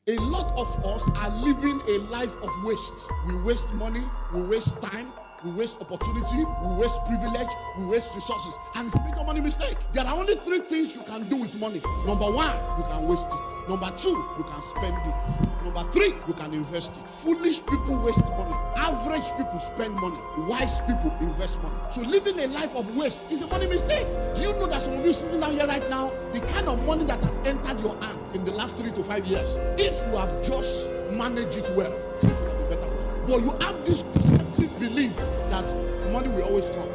A lot of us are living a life of waste. We waste money, we waste time, we waste opportunity, we waste privilege, we waste resources. And it's a big money mistake. There are only three things you can do with money. Number one, you can waste it. Number two, you can spend it. Number three, you can invest it. Foolish people waste money. Average people spend money. Wise people invest money. So living a life of waste is a money mistake. Do you know that some of you sitting down here right now, the kind of money that has entered your hand in the last 3 to 5 years, if you have just managed it well, things will be better for you. But you have this deceptive belief that money will always come.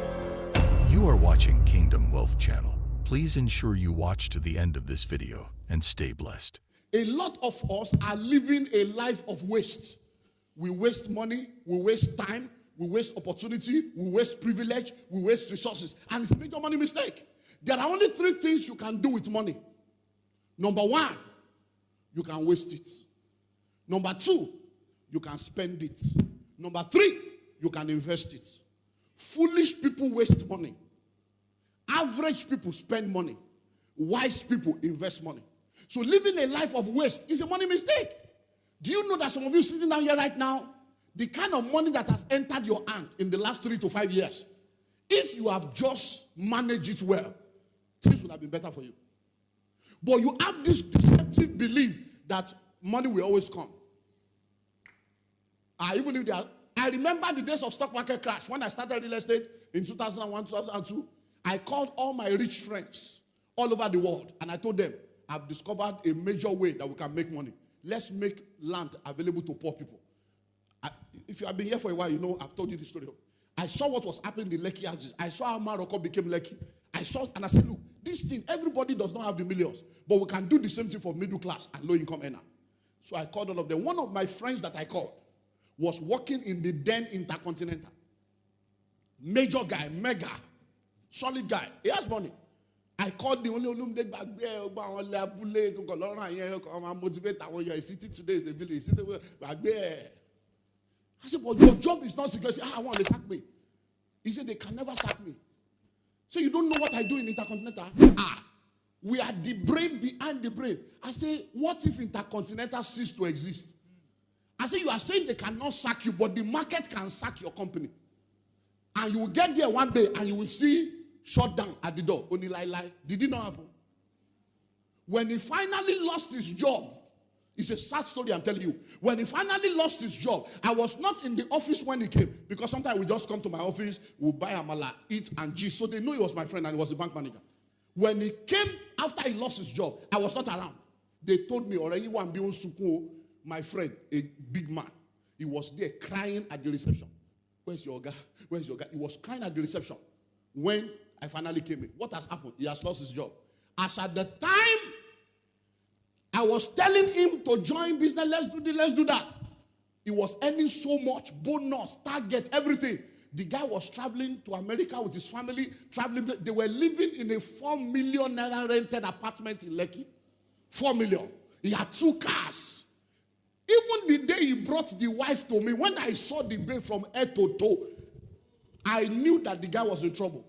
You are watching Kingdom Wealth Channel. Please ensure you watch to the end of this video and stay blessed. A lot of us are living a life of waste. We waste money, we waste time, we waste opportunity, we waste privilege, we waste resources. And it's a major money mistake. There are only three things you can do with money. Number one, you can waste it. Number two, you can spend it. Number three, you can invest it. Foolish people waste money. Average people spend money. Wise people invest money. So living a life of waste is a money mistake. Do you know that some of you sitting down here right now, the kind of money that has entered your hand in the last 3 to 5 years, if you have just managed it well, things would have been better for you. But you have this deceptive belief that money will always come. Even if I remember the days of stock market crash when I started real estate in 2001, 2002. I called all my rich friends all over the world and I told them, I've discovered a major way that we can make money. Let's make land available to poor people. If you have been here for a while, you know I've told you this story. I saw what was happening in the Lekki houses. I saw how Morocco became Lekki. I saw and I said, look, this thing, everybody does not have the millions, but we can do the same thing for middle class and low income earner. So I called all of them. One of my friends that I called was working in the then Intercontinental. Major guy, mega, solid guy. He has money. I called the only Olumide motivate our city today is a village. I said, but your job is not secure. He said, I want to sack me. He said, they can never sack me. So you don't know what I do in Intercontinental? We are the brain behind the brain. I say, what if Intercontinental cease to exist? I say, you are saying they cannot sack you, but the market can sack your company. And you will get there one day and you will see shut down at the door. Only lie. Did it not happen? When he finally lost his job, it's a sad story I'm telling you. When he finally lost his job, I was not in the office when he came. Because sometimes we just come to my office, we'll buy amala, eat and gist. So they know he was my friend and he was the bank manager. When he came after he lost his job, I was not around. They told me, already one beyond Suku, my friend, a big man. He was there crying at the reception. Where's your guy? Where's your guy? He was crying at the reception when I finally came in. What has happened? He has lost his job. As at the time, I was telling him to join business. Let's do this, let's do that. He was earning so much, bonus, target, everything. The guy was traveling to America with his family, traveling. They were living in a 4 million naira rented apartment in Lekki. 4 million. He had 2 cars. Even the day he brought the wife to me, when I saw the babe from head to toe, I knew that the guy was in trouble.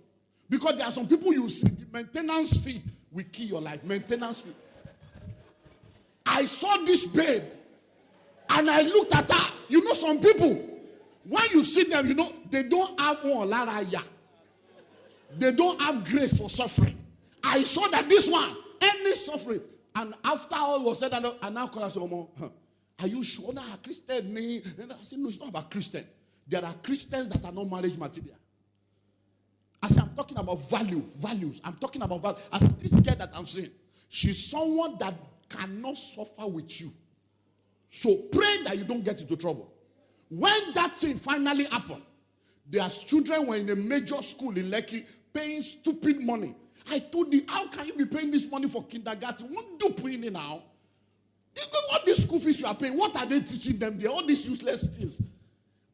Because there are some people you see, the maintenance fee will kill your life. Maintenance fee. I saw this babe, and I looked at her. You know some people, when you see them, you know, they don't have one laraya. They don't have grace for suffering. I saw that this one, any suffering. And after all was said, and now call us, are you sure that a Christian? I said, no, it's not about Christian. There are Christians that are not marriage material. I said, I'm talking about values. I'm talking about value. I said, this girl that I'm saying, she's someone that cannot suffer with you. So pray that you don't get into trouble. When that thing finally happened, their children were in a major school in Lekki paying stupid money. I told them, how can you be paying this money for kindergarten? What do you pay now? What the school fees you are paying, what are they teaching them there? All these useless things.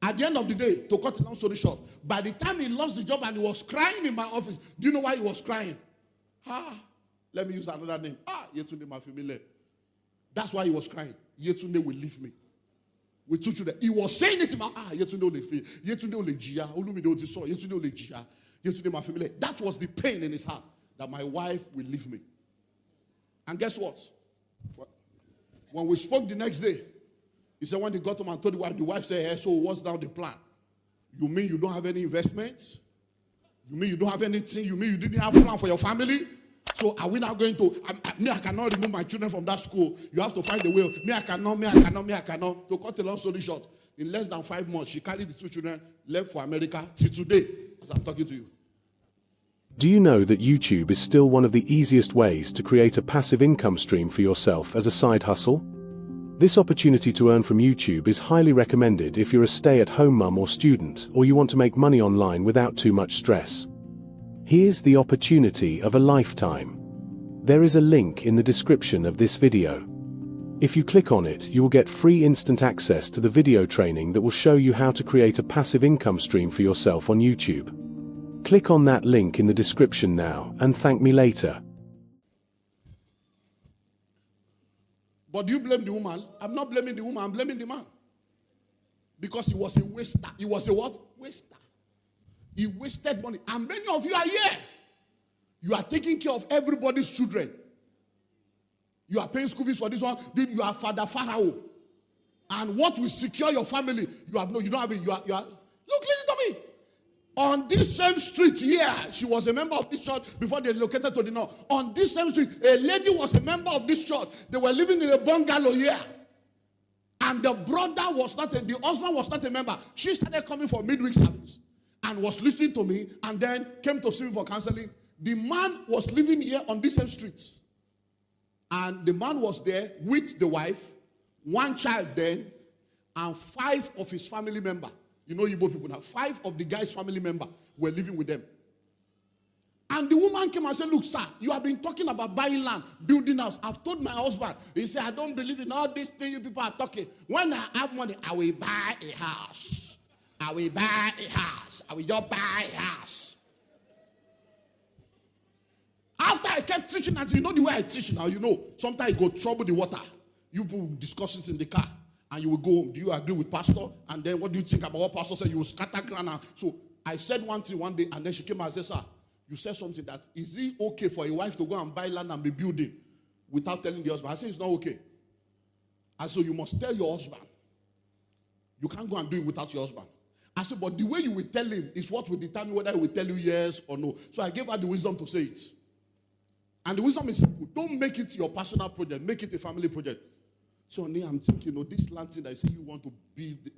At the end of the day, to cut a long story short, by the time he lost the job and he was crying in my office, do you know why he was crying? Let me use another name. Yetunde, my family. That's why he was crying. Yetunde will leave me. With 2 children. He was saying it about, Yetunde will leave me. Yetunde will leave Gia. Olumide Otiso. Yetunde will leave Gia. Yetunde, my family. That was the pain in his heart, that my wife will leave me. And guess what? When we spoke the next day, he said when they got home and told the wife said, hey, so what's now the plan? You mean you don't have any investments? You mean you don't have anything? You mean you didn't have a plan for your family? So are we now going to, I cannot remove my children from that school. You have to find a way. I cannot. To cut a long story short, in less than 5 months, she carried the 2 children, left for America till today, as I'm talking to you. Do you know that YouTube is still one of the easiest ways to create a passive income stream for yourself as a side hustle? This opportunity to earn from YouTube is highly recommended if you're a stay-at-home mum or student, or you want to make money online without too much stress. Here's the opportunity of a lifetime. There is a link in the description of this video. If you click on it, you will get free instant access to the video training that will show you how to create a passive income stream for yourself on YouTube. Click on that link in the description now and thank me later. But do you blame the woman? I'm not blaming the woman, I'm blaming the man. Because he was a waster. He was a what? Waster. He wasted money. And many of you are here. You are taking care of everybody's children. You are paying school fees for this one. Then you are Father Pharaoh. And what will secure your family? You don't have it. Look, listen to me. On this same street here, she was a member of this church before they relocated to the north. On this same street, a lady was a member of this church. They were living in a bungalow here. And the husband was not a member. She started coming for midweek service and was listening to me and then came to see me for counseling. The man was living here on this same street. And the man was there with the wife, 1 child then, and 5 of his family members. You know Igbo people now. 5 of the guy's family members were living with them. And the woman came and said, look, sir, you have been talking about buying land, building house. I've told my husband. He said, I don't believe in all these things you people are talking. When I have money, I will buy a house. I will buy a house. I will just buy a house. After I kept teaching, and you know the way I teach now, you know, sometimes you go trouble the water. You people discuss it in the car. And you will go home. Do you agree with pastor? And then what do you think about what pastor said? You will scatter ground. So I said one thing one day, and then she came and said, sir, you said something that, is it okay for a wife to go and buy land and be building without telling the husband? I said, it's not okay. And so you must tell your husband. You can't go and do it without your husband. I said, but the way you will tell him is what will determine whether he will tell you yes or no. So I gave her the wisdom to say it. And the wisdom is simple. Don't make it your personal project. Make it a family project. So I'm thinking, this land thing that you say you want to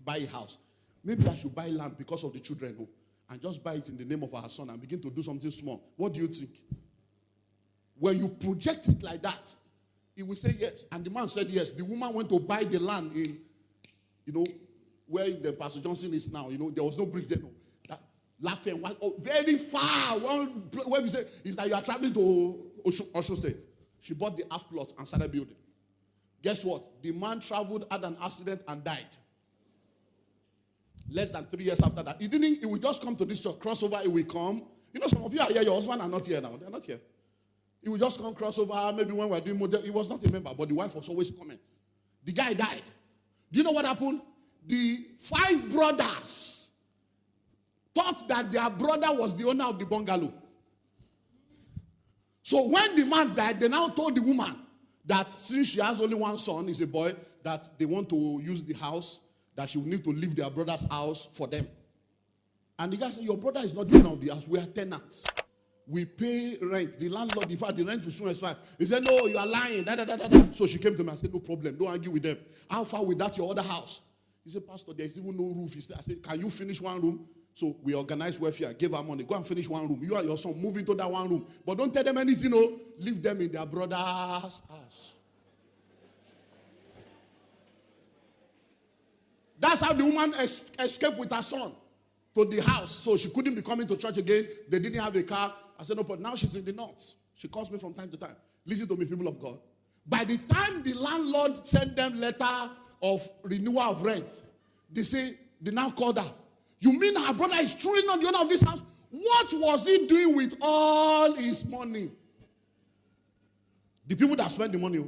buy a house. Maybe I should buy land because of the children, and just buy it in the name of our son and begin to do something small. What do you think? When you project it like that, he will say yes. And the man said yes. The woman went to buy the land in, where the Pastor Johnson is now. There was no bridge there. No. That laughing, very far. Where we say is that you are traveling to Osun State. She bought the half plot and started building. Guess what? The man traveled, had an accident, and died. Less than 3 years after that. He will just come to this church, crossover, he will come. Some of you are here, your husband are not here now. They're not here. He will just come crossover, maybe when we're doing model. He was not a member, but the wife was always coming. The guy died. Do you know what happened? The 5 brothers thought that their brother was the owner of the bungalow. So when the man died, they now told the woman that since she has only 1 son, he's a boy, that they want to use the house, that she will need to leave their brother's house for them. And the guy said, your brother is not the owner of the house. We are tenants. We pay rent. The landlord, in fact, the rent will soon expire. He said, no, you are lying. So she came to me and said, no problem. Don't argue with them. How far with that, your other house? He said, Pastor, there is even no roof. I said, can you finish 1 room? So we organized welfare, gave her money. Go and finish 1 room. You and your son move into that 1 room. But don't tell them anything, leave them in their brother's house. That's how the woman escaped with her son to the house. So she couldn't be coming to church again. They didn't have a car. I said, no, but now she's in the north. She calls me from time to time. Listen to me, people of God. By the time the landlord sent them letter of renewal of rent, they now called her. You mean her brother is truly not the owner of this house? What was he doing with all his money? The people that spent the money.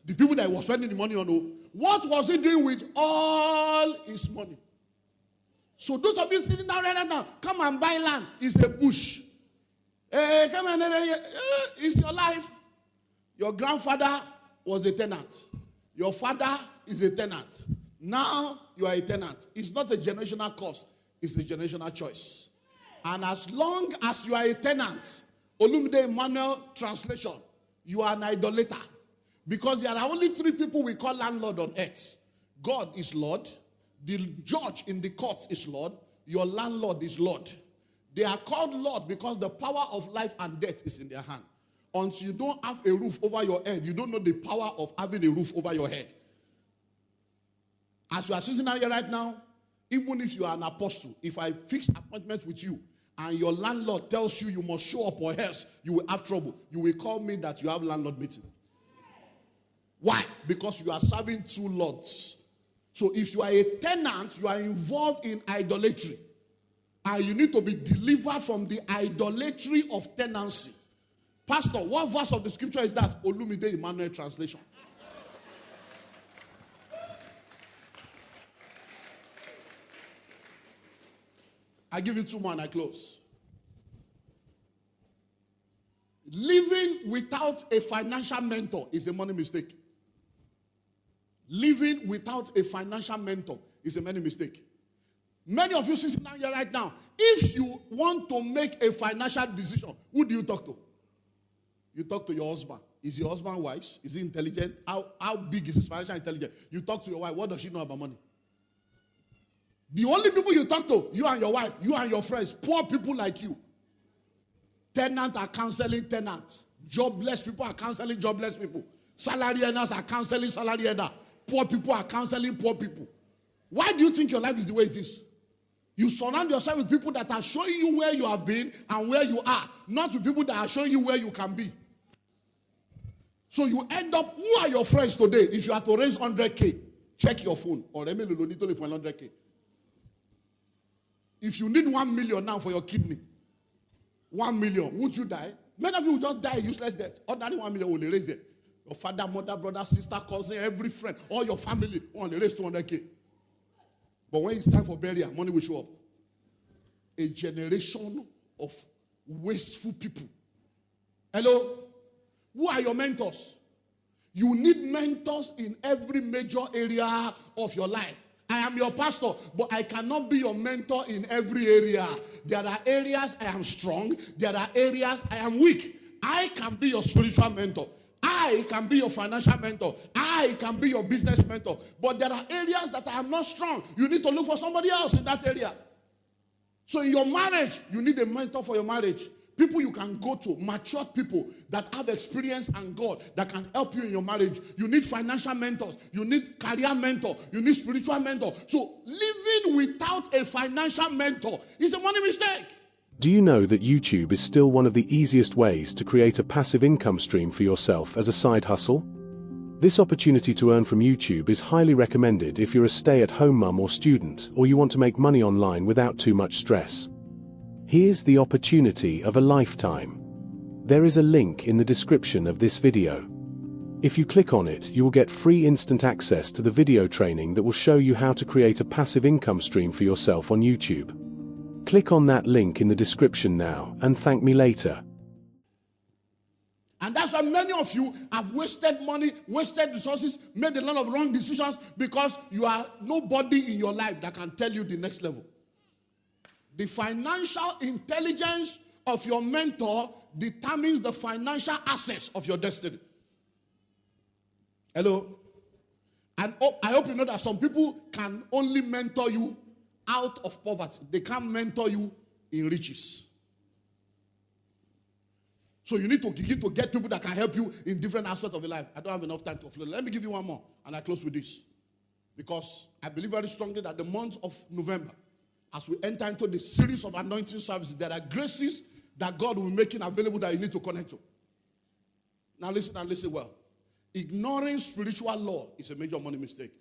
The people that he was spending the money on. What was he doing with all his money? So those of you sitting down right now, come and buy land. It's a bush. Come on, it's your life. Your grandfather was a tenant. Your father is a tenant. Now you are a tenant. It's not a generational curse. It's a generational choice. And as long as you are a tenant, Olumide Emmanuel translation, you are an idolater. Because there are only three people we call landlord on earth. God is Lord. The judge in the courts is Lord. Your landlord is Lord. They are called Lord because the power of life and death is in their hand. Until you don't have a roof over your head, you don't know the power of having a roof over your head. As you are sitting out here right now, even if you are an apostle, if I fix appointment with you and your landlord tells you you must show up or else you will have trouble, you will call me that you have landlord meeting. Why? Because you are serving two lords. So if you are a tenant, you are involved in idolatry. And you need to be delivered from the idolatry of tenancy. Pastor, what verse of the scripture is that? Olumide Emmanuel translation. I give you two more and I close. Living without a financial mentor is a money mistake. Living without a financial mentor is a money mistake. Many of you sitting down here right now, if you want to make a financial decision, who do you talk to? You talk to your husband. Is your husband wise? Is he intelligent? How big is his financial intelligence? You talk to your wife. What does she know about money? The only people you talk to, you and your wife, you and your friends, poor people like you. Tenants are counseling tenants. Jobless people are counseling jobless people. Salary earners are counseling salary earners. Poor people are counseling poor people. Why do you think your life is the way it is? You surround yourself with people that are showing you where you have been and where you are, not with people that are showing you where you can be. So you end up, who are your friends today? If you are to raise 100K, check your phone. Or for 100K. If you need 1 million now for your kidney, 1 million, would you die? Many of you will just die a useless death. Ordinary 1 million will raise it. Your father, mother, brother, sister, cousin, every friend, all your family will raise 200K. But when it's time for burial, money will show up. A generation of wasteful people. Hello? Who are your mentors? You need mentors in every major area of your life. I am your pastor, but I cannot be your mentor in every area. There are areas I am strong. There are areas I am weak. I can be your spiritual mentor. I can be your financial mentor. I can be your business mentor. But there are areas that I am not strong. You need to look for somebody else in that area. So in your marriage, you need a mentor for your marriage. People you can go to, mature people that have experience and God that can help you in your marriage. You need financial mentors. You need career mentor. You need spiritual mentor. So living without a financial mentor is a money mistake. Do you know that YouTube is still one of the easiest ways to create a passive income stream for yourself as a side hustle? This opportunity to earn from YouTube is highly recommended if you're a stay-at-home mum or student, or you want to make money online without too much stress. Here's the opportunity of a lifetime. There is a link in the description of this video. If you click on it, you will get free instant access to the video training that will show you how to create a passive income stream for yourself on YouTube. Click on that link in the description now and thank me later. And that's why many of you have wasted money, wasted resources, made a lot of wrong decisions because you are nobody in your life that can tell you the next level. The financial intelligence of your mentor determines the financial access of your destiny. Hello? And I hope you know that some people can only mentor you out of poverty. They can't mentor you in riches. So you need to begin to get people that can help you in different aspects of your life. I don't have enough time to flow. Let me give you one more, and I close with this. Because I believe very strongly that the month of November, as we enter into the series of anointing services, there are graces that God will be making available that you need to connect to. Now listen and listen well. Ignoring spiritual law is a major money mistake.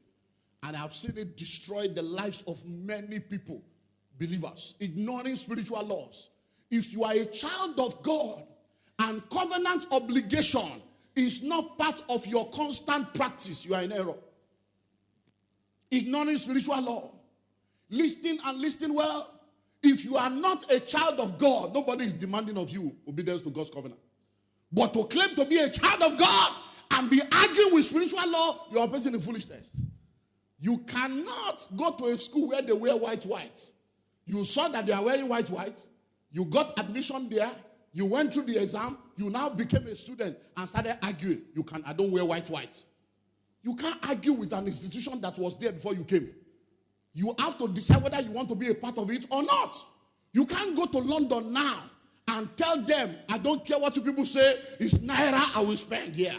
And I've seen it destroy the lives of many people, believers. Ignoring spiritual laws. If you are a child of God and covenant obligation is not part of your constant practice, you are in error. Ignoring spiritual law. Listen and listen well. If you are not a child of God, nobody is demanding of you obedience to God's covenant. But to claim to be a child of God and be arguing with spiritual law, you're operating in foolishness. You cannot go to a school where they wear white. You saw that they are wearing white. You got admission there. You went through the exam. You now became a student and started arguing. I don't wear white. You can't argue with an institution that was there before you came. You have to decide whether you want to be a part of it or not. You can't go to London now and tell them, I don't care what you people say, it's naira I will spend here.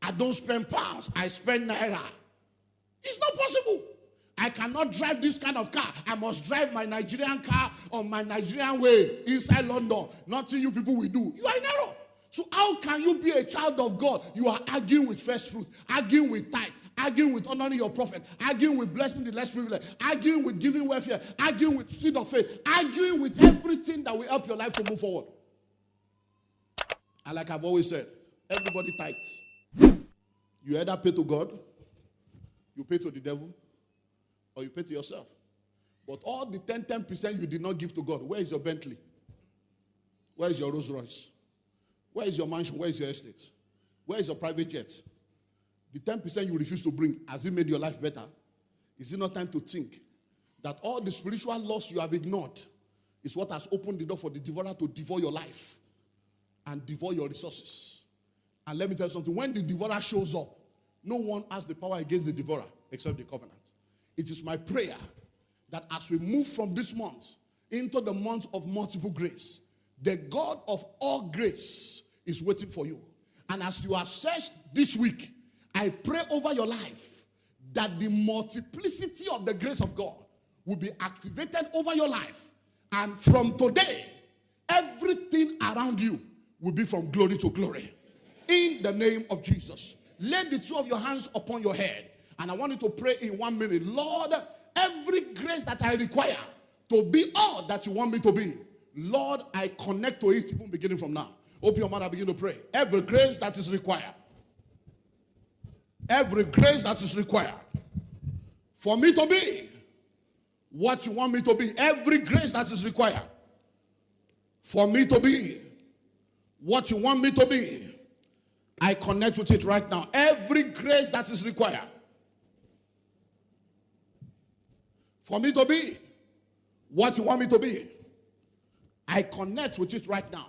I don't spend pounds, I spend naira. It's not possible. I cannot drive this kind of car. I must drive my Nigerian car on my Nigerian way inside London. Nothing you people will do. You are in error. So how can you be a child of God? You are arguing with first fruit, arguing with tithe, arguing with honoring your prophet, arguing with blessing the less privileged, arguing with giving welfare, arguing with seed of faith, arguing with everything that will help your life to move forward. And like I've always said, everybody tithes. You either pay to God, you pay to the devil, or you pay to yourself. But all the 10% you did not give to God, where is your Bentley? Where is your Rolls Royce? Where is your mansion? Where is your estate? Where is your private jet? The 10% you refuse to bring, has it made your life better? Is it not time to think that all the spiritual loss you have ignored is what has opened the door for the devourer to devour your life and devour your resources? And let me tell you something. When the devourer shows up, no one has the power against the devourer except the covenant. It is my prayer that as we move from this month into the month of multiple grace, the God of all grace is waiting for you. And as you are searched this week, I pray over your life that the multiplicity of the grace of God will be activated over your life. And from today, everything around you will be from glory to glory. In the name of Jesus. Lay the two of your hands upon your head. And I want you to pray in 1 minute. Lord, every grace that I require to be all that you want me to be, Lord, I connect to it even beginning from now. Open your mouth and begin to pray. Every grace that is required. Every grace that is required for me to be what you want me to be. Every grace that is required for me to be what you want me to be. I connect with it right now. Every grace that is required for me to be what you want me to be. I connect with it right now.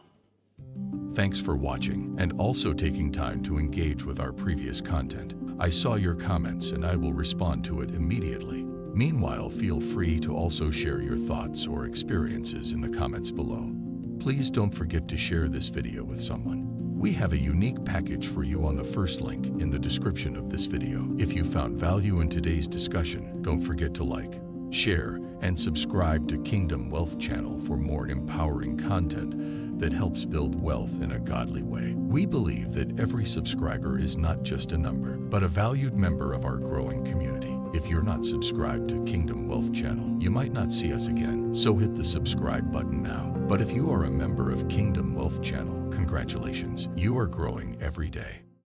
Thanks for watching and also taking time to engage with our previous content. I saw your comments and I will respond to it immediately. Meanwhile, feel free to also share your thoughts or experiences in the comments below. Please don't forget to share this video with someone. We have a unique package for you on the first link in the description of this video. If you found value in today's discussion, don't forget to like, share, and subscribe to Kingdom Wealth Channel for more empowering content that helps build wealth in a godly way. We believe that every subscriber is not just a number, but a valued member of our growing community. If you're not subscribed to Kingdom Wealth Channel, you might not see us again, so hit the subscribe button now. But if you are a member of Kingdom Wealth Channel, congratulations, you are growing every day.